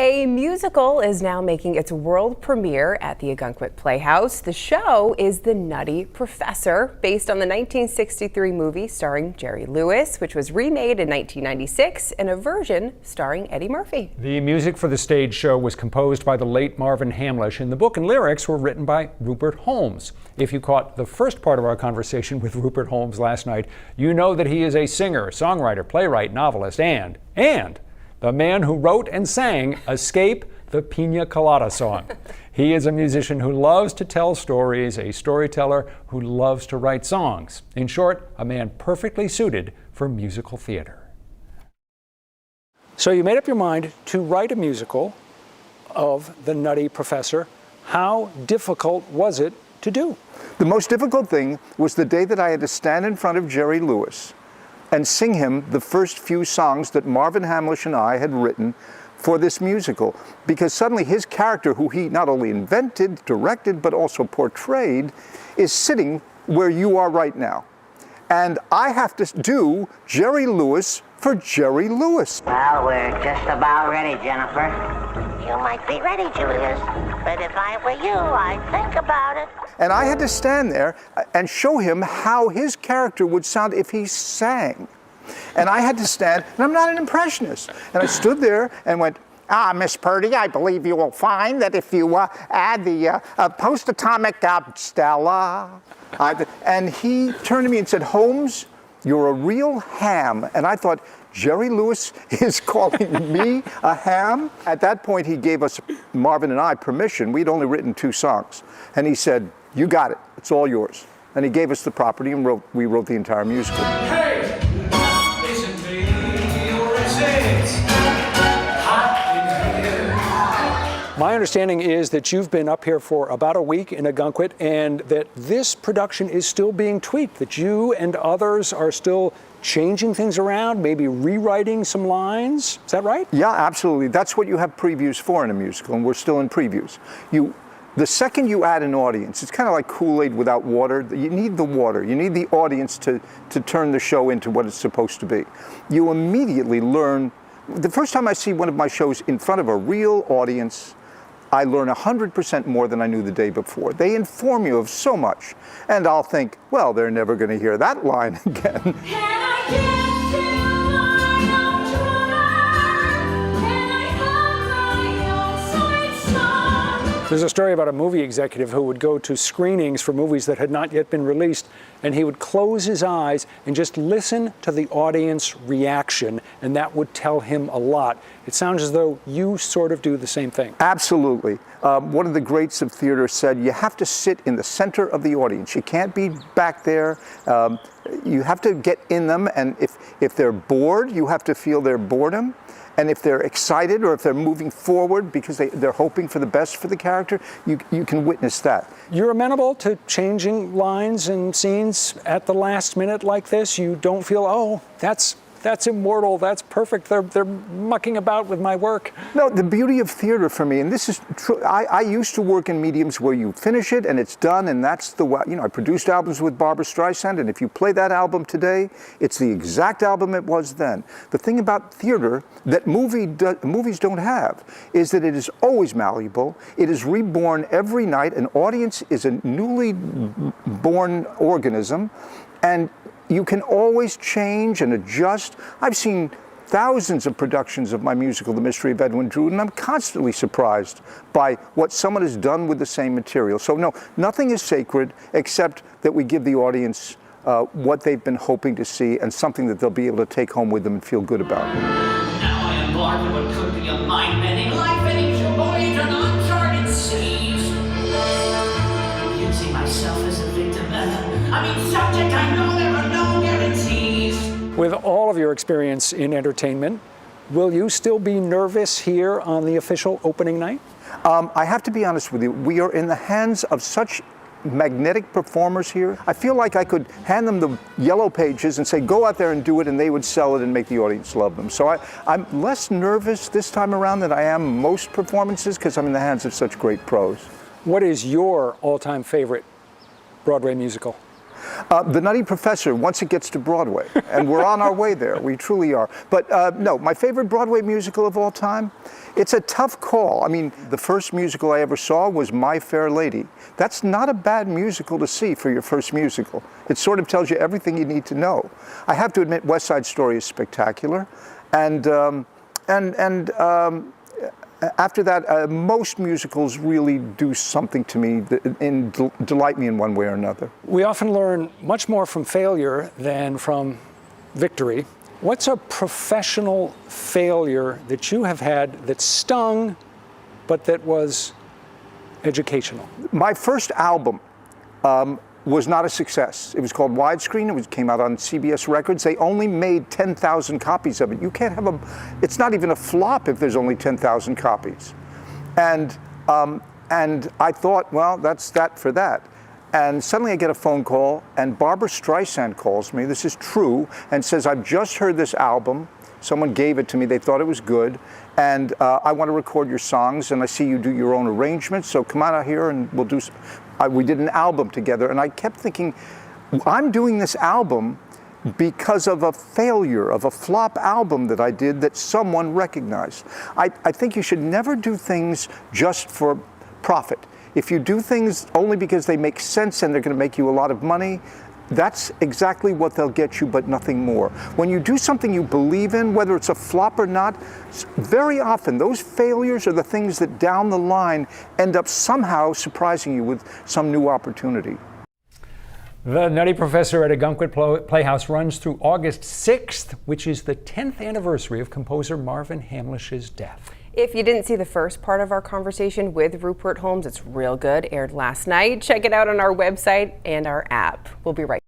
A musical is now making its world premiere at the Ogunquit Playhouse. The show is The Nutty Professor, based on the 1963 movie starring Jerry Lewis, which was remade in 1996 in a version starring Eddie Murphy. The music for the stage show was composed by the late Marvin Hamlisch, and the book and lyrics were written by Rupert Holmes. If you caught the first part of our conversation with Rupert Holmes last night, you know that he is a singer, songwriter, playwright, novelist, and the man who wrote and sang Escape the Pina Colada song. He is a musician who loves to tell stories, a storyteller who loves to write songs. In short, a man perfectly suited for musical theater. So you made up your mind to write a musical of The Nutty Professor. How difficult was it to do? The most difficult thing was the day that I had to stand in front of Jerry Lewis and sing him the first few songs that Marvin Hamlisch and I had written for this musical. Because suddenly his character, who he not only invented, directed, but also portrayed, is sitting where you are right now. And I have to do Jerry Lewis for Jerry Lewis. Well, we're just about ready, Jennifer. You might be ready, Julius, but if I were you, I'd think about it. And I had to stand there and show him how his character would sound if he sang. And I had to stand, and I'm not an impressionist. And I stood there and went, Miss Purdy, I believe you will find that if you add the post-atomic Stella. And he turned to me and said, Holmes, you're a real ham. And I thought, Jerry Lewis is calling me a ham? At that point, he gave us, Marvin and I, permission. We'd only written 2 songs. And he said, you got it. It's all yours. And he gave us the property, and we wrote the entire musical. Hey, isn't me, or is it hot in here? My understanding is that you've been up here for about a week in Ogunquit, and that this production is still being tweaked, that you and others are still changing things around, maybe rewriting some lines. Is that right? Yeah, absolutely. That's what you have previews for in a musical, and we're still in previews. The second you add an audience, it's kind of like Kool-Aid without water. You need the water. You need the audience to turn the show into what it's supposed to be. You immediately learn. The first time I see one of my shows in front of a real audience, I learn 100% more than I knew the day before. They inform you of so much. And I'll think, well, they're never going to hear that line again. There's a story about a movie executive who would go to screenings for movies that had not yet been released, and he would close his eyes and just listen to the audience reaction, and that would tell him a lot. It sounds as though you sort of do the same thing. Absolutely. One of the greats of theater said, you have to sit in the center of the audience. You can't be back there. You have to get in them, and if they're bored, you have to feel their boredom. And if they're excited or if they're moving forward because they're hoping for the best for the character, you can witness that. You're amenable to changing lines and scenes at the last minute like this? You don't feel, oh, that's immortal, that's perfect, they're mucking about with my work? No, the beauty of theater for me, and this is true, I used to work in mediums where you finish it and it's done, and that's the way, I produced albums with Barbra Streisand, and if you play that album today, it's the exact album it was then. The thing about theater that movies don't have is that it is always malleable, it is reborn every night, an audience is a newly born organism, and you can always change and adjust. I've seen thousands of productions of my musical, The Mystery of Edwin Drood, and I'm constantly surprised by what someone has done with the same material. So no, nothing is sacred except that we give the audience what they've been hoping to see and something that they'll be able to take home with them and feel good about. Now I embark on what could be a mind-bending, life-ending voyage on uncharted seas. Using myself as a victim, subject, I know there are no guarantees. With all of your experience in entertainment, will you still be nervous here on the official opening night? I have to be honest with you, we are in the hands of such magnetic performers here. I feel like I could hand them the yellow pages and say, go out there and do it, and they would sell it and make the audience love them. So I'm less nervous this time around than I am most performances because I'm in the hands of such great pros. What is your all-time favorite Broadway musical? The Nutty Professor, once it gets to Broadway, and we're on our way there, we truly are. But no, my favorite Broadway musical of all time, it's a tough call. I mean, the first musical I ever saw was My Fair Lady. That's not a bad musical to see for your first musical. It sort of tells you everything you need to know. I have to admit, West Side Story is spectacular, and after that, most musicals really do something to me and delight me in one way or another. We often learn much more from failure than from victory. What's a professional failure that you have had that stung, but that was educational? My first album was not a success. It was called Widescreen. It came out on CBS Records. They only made 10,000 copies of it. You can't have it's not even a flop if there's only 10,000 copies. And I thought, well, that's that for that. And suddenly I get a phone call, and Barbra Streisand calls me, this is true, and says, I've just heard this album. Someone gave it to me, they thought it was good, and I want to record your songs, and I see you do your own arrangements, so come on out here and we'll do we did an album together, and I kept thinking, I'm doing this album because of a failure, of a flop album that I did that someone recognized. I think you should never do things just for profit. If you do things only because they make sense and they're going to make you a lot of money, that's exactly what they'll get you, but nothing more. When you do something you believe in, whether it's a flop or not, very often those failures are the things that down the line end up somehow surprising you with some new opportunity. The Nutty Professor at Ogunquit Playhouse runs through August 6th, which is the 10th anniversary of composer Marvin Hamlish's death. If you didn't see the first part of our conversation with Rupert Holmes, it's real good, aired last night. Check it out on our website and our app. We'll be right back.